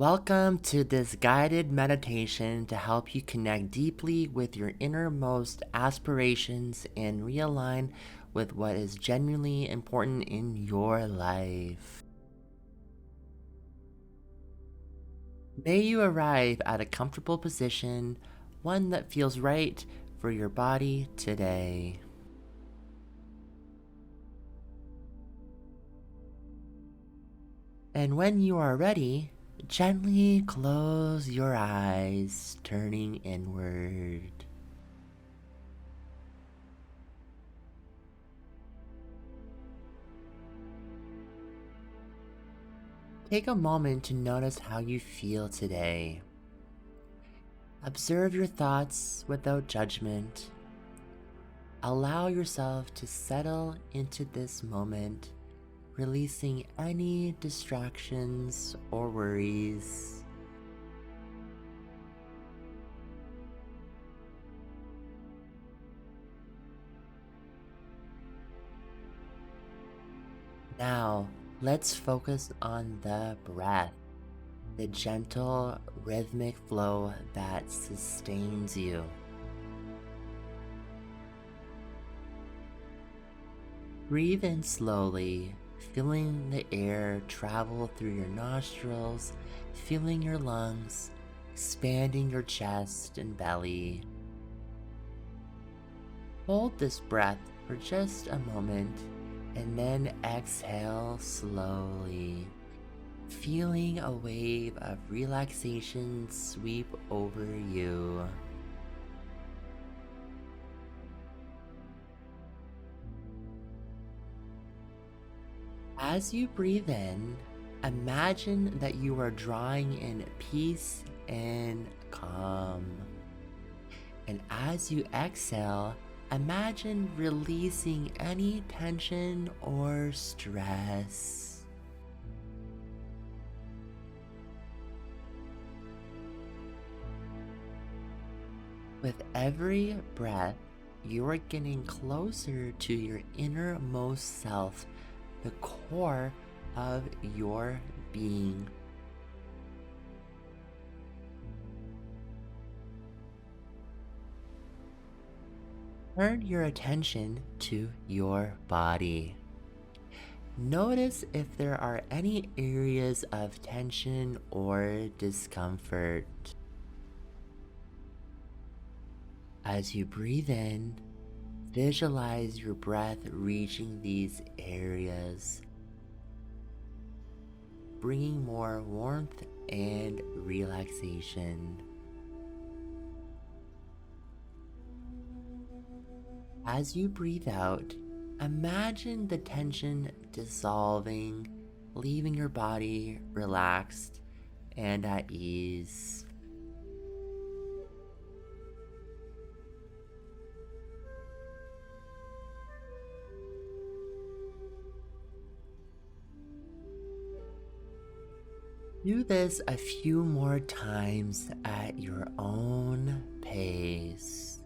Welcome to this guided meditation to help you connect deeply with your innermost aspirations and realign with what is genuinely important in your life. May you arrive at a comfortable position, one that feels right for your body today. And when you are ready, gently close your eyes, turning inward. Take a moment to notice how you feel today. Observe your thoughts without judgment. Allow yourself to settle into this moment, releasing any distractions or worries. Now, let's focus on the breath, the gentle, rhythmic flow that sustains you. Breathe in slowly, feeling the air travel through your nostrils, filling your lungs, expanding your chest and belly. Hold this breath for just a moment and then exhale slowly, feeling a wave of relaxation sweep over you. As you breathe in, imagine that you are drawing in peace and calm. And as you exhale, imagine releasing any tension or stress. With every breath, you are getting closer to your innermost self, the core of your being. Turn your attention to your body. Notice if there are any areas of tension or discomfort. As you breathe in, visualize your breath reaching these areas, bringing more warmth and relaxation. As you breathe out, imagine the tension dissolving, leaving your body relaxed and at ease. Do this a few more times at your own pace,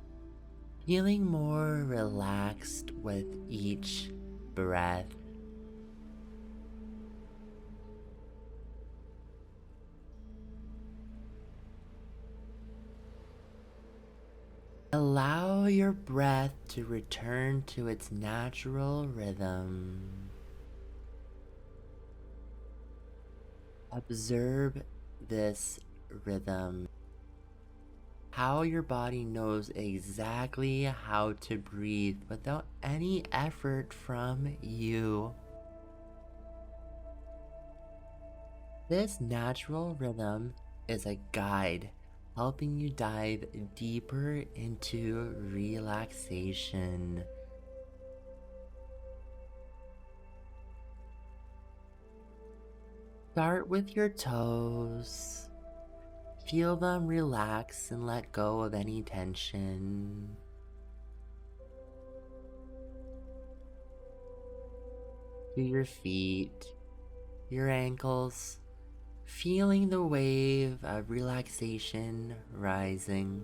feeling more relaxed with each breath. Allow your breath to return to its natural rhythm. Observe this rhythm, how your body knows exactly how to breathe without any effort from you. This natural rhythm is a guide helping you dive deeper into relaxation. Start with your toes. Feel them relax and let go of any tension. To your feet, your ankles, feeling the wave of relaxation rising.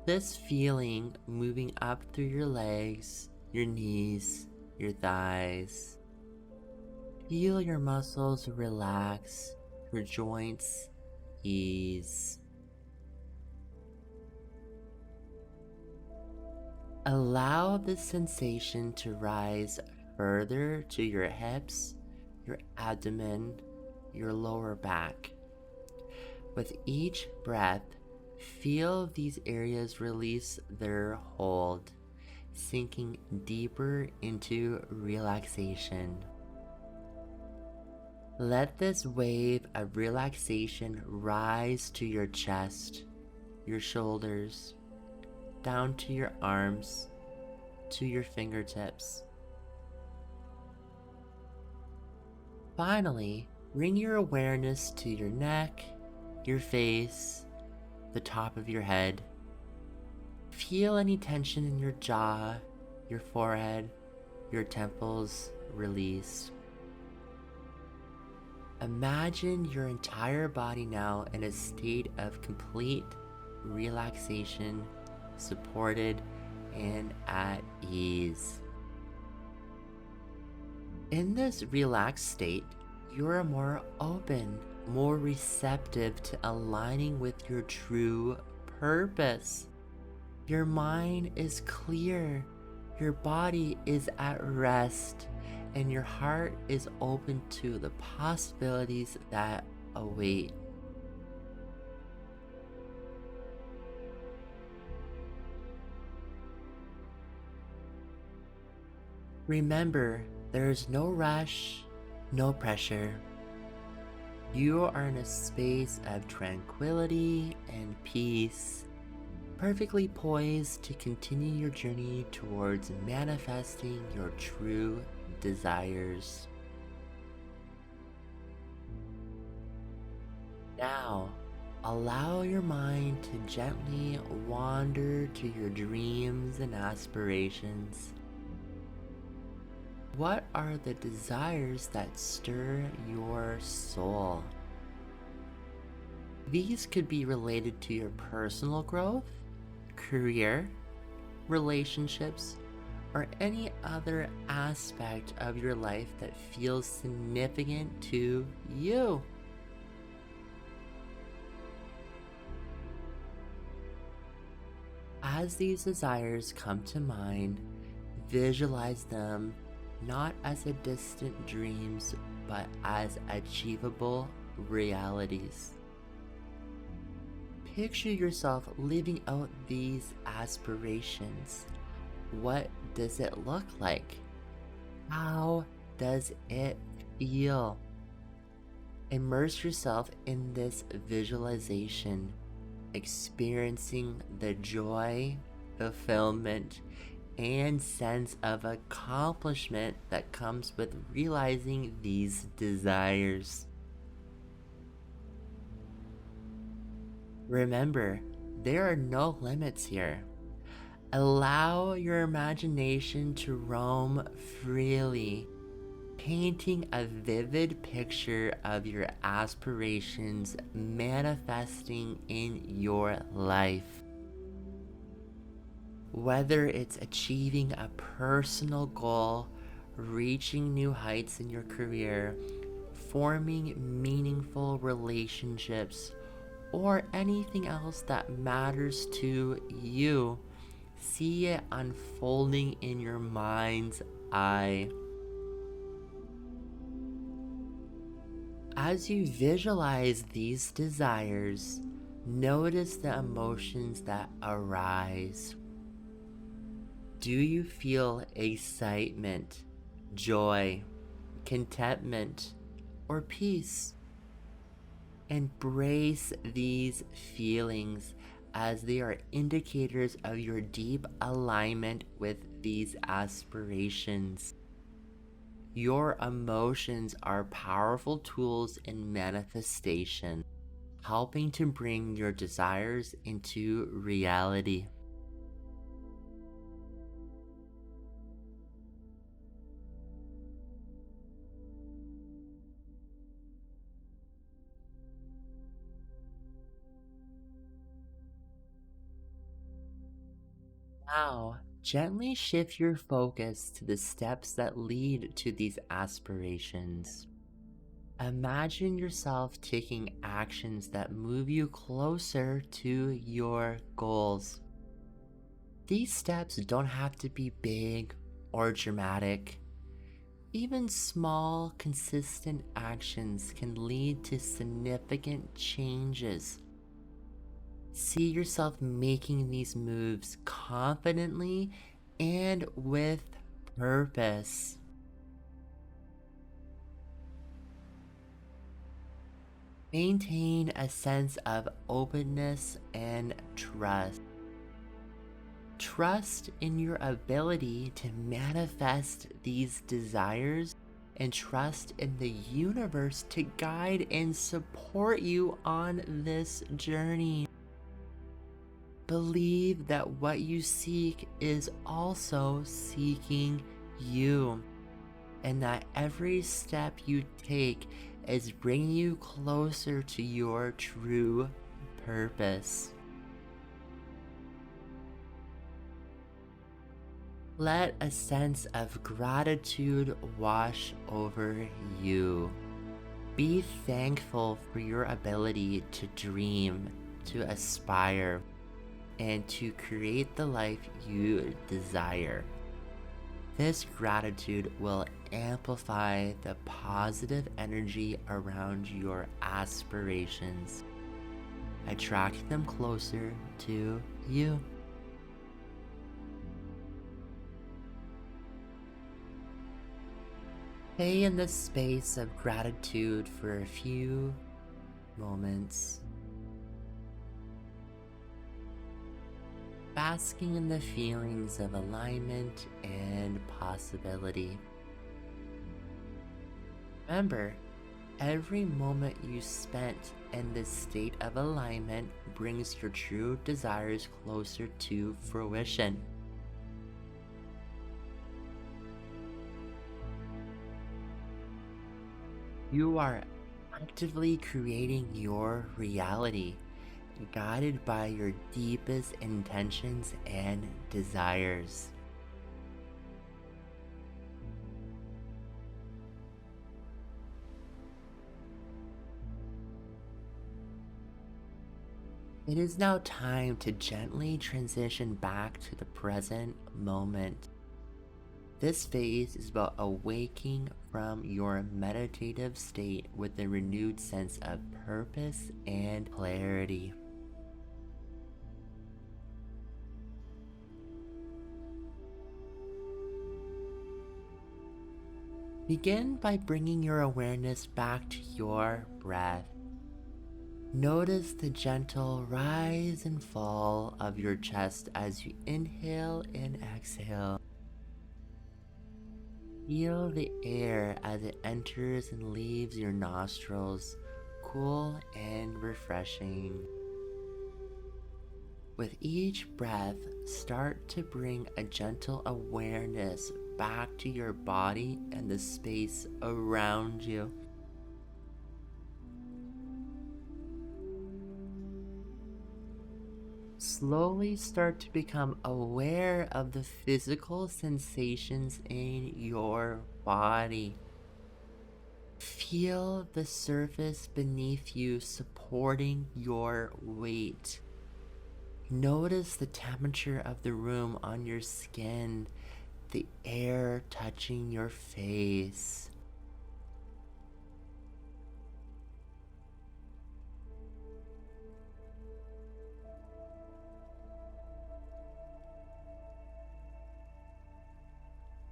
This feeling moving up through your legs, your knees, your thighs, Feel your muscles relax, your joints ease. Allow the sensation to rise further to your hips, your abdomen, your lower back. With each breath, feel these areas release their hold, sinking deeper into relaxation. Let this wave of relaxation rise to your chest, your shoulders, down to your arms, to your fingertips. Finally, bring your awareness to your neck, your face, the top of your head. Feel any tension in your jaw, your forehead, your temples release. Imagine your entire body now in a state of complete relaxation, supported and at ease. In this relaxed state, you are more open, more receptive to aligning with your true purpose. Your mind is clear, your body is at rest, and your heart is open to the possibilities that await. Remember, there is no rush, no pressure. You are in a space of tranquility and peace, perfectly poised to continue your journey towards manifesting your true desires. Now, allow your mind to gently wander to your dreams and aspirations. What are the desires that stir your soul? These could be related to your personal growth, career, relationships, or any other aspect of your life that feels significant to you. As these desires come to mind, visualize them not as a distant dreams, but as achievable realities. Picture yourself living out these aspirations. What does it look like? How does it feel? Immerse yourself in this visualization, experiencing the joy, fulfillment, and sense of accomplishment that comes with realizing these desires. Remember, there are no limits here. Allow your imagination to roam freely, painting a vivid picture of your aspirations manifesting in your life. Whether it's achieving a personal goal, reaching new heights in your career, forming meaningful relationships, or anything else that matters to you, see it unfolding in your mind's eye. As you visualize these desires, notice the emotions that arise. Do you feel excitement, joy, contentment, or peace? Embrace these feelings as they are indicators of your deep alignment with these aspirations. Your emotions are powerful tools in manifestation, helping to bring your desires into reality. Now, Gently shift your focus to the steps that lead to these aspirations. Imagine yourself taking actions that move you closer to your goals. These steps don't have to be big or dramatic. Even small, consistent actions can lead to significant changes. See yourself making these moves confidently and with purpose. Maintain a sense of openness and trust. Trust in your ability to manifest these desires and trust in the universe to guide and support you on this journey. Believe that what you seek is also seeking you, and that every step you take is bringing you closer to your true purpose. Let a sense of gratitude wash over you. Be thankful for your ability to dream, to aspire, and to create the life you desire. This gratitude will amplify the positive energy around your aspirations, attracting them closer to you. Stay in this space of gratitude for a few moments, basking in the feelings of alignment and possibility. Remember, every moment you spent in this state of alignment brings your true desires closer to fruition. You are actively creating your reality, guided by your deepest intentions and desires. It is now time to gently transition back to the present moment. This phase is about awaking from your meditative state with a renewed sense of purpose and clarity. Begin by bringing your awareness back to your breath. Notice the gentle rise and fall of your chest as you inhale and exhale. Feel the air as it enters and leaves your nostrils, cool and refreshing. With each breath, start to bring a gentle awareness back to your body and the space around you. Slowly start to become aware of the physical sensations in your body. Feel the surface beneath you supporting your weight. Notice the temperature of the room on your skin, the air touching your face.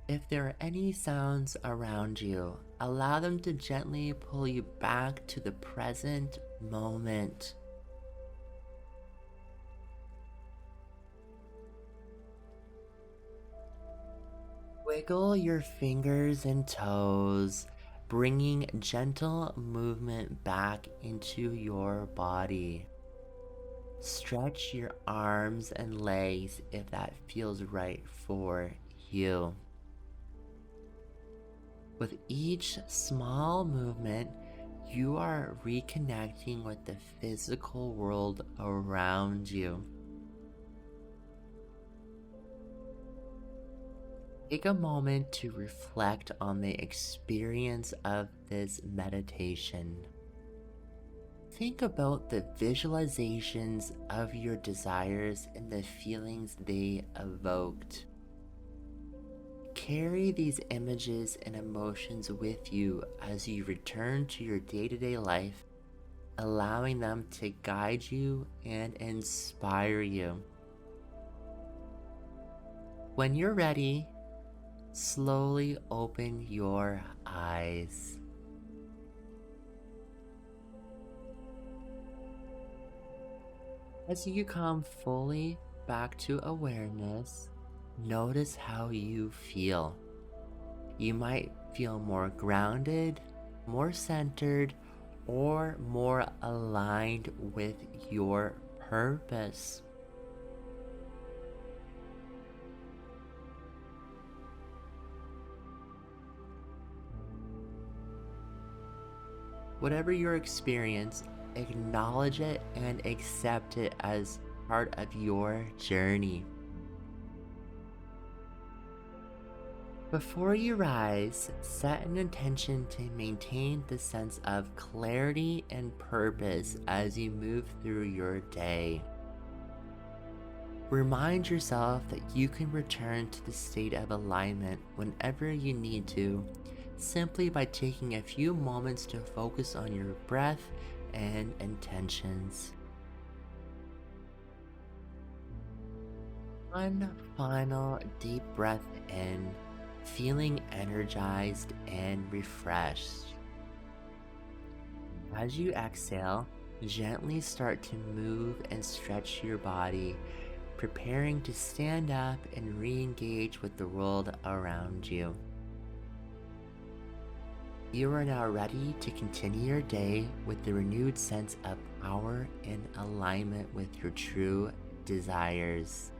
If there are any sounds around you, allow them to gently pull you back to the present moment. Wiggle your fingers and toes, bringing gentle movement back into your body. Stretch your arms and legs if that feels right for you. With each small movement, you are reconnecting with the physical world around you. Take a moment to reflect on the experience of this meditation. Think about the visualizations of your desires and the feelings they evoked. Carry these images and emotions with you as you return to your day-to-day life, allowing them to guide you and inspire you. When you're ready, slowly open your eyes. As you come fully back to awareness, notice how you feel. You might feel more grounded, more centered, or more aligned with your purpose. Whatever your experience, acknowledge it and accept it as part of your journey. Before you rise, set an intention to maintain the sense of clarity and purpose as you move through your day. Remind yourself that you can return to the state of alignment whenever you need to, simply by taking a few moments to focus on your breath and intentions. One final deep breath in, feeling energized and refreshed. As you exhale, gently start to move and stretch your body, preparing to stand up and re-engage with the world around you. You are now ready to continue your day with the renewed sense of power and alignment with your true desires.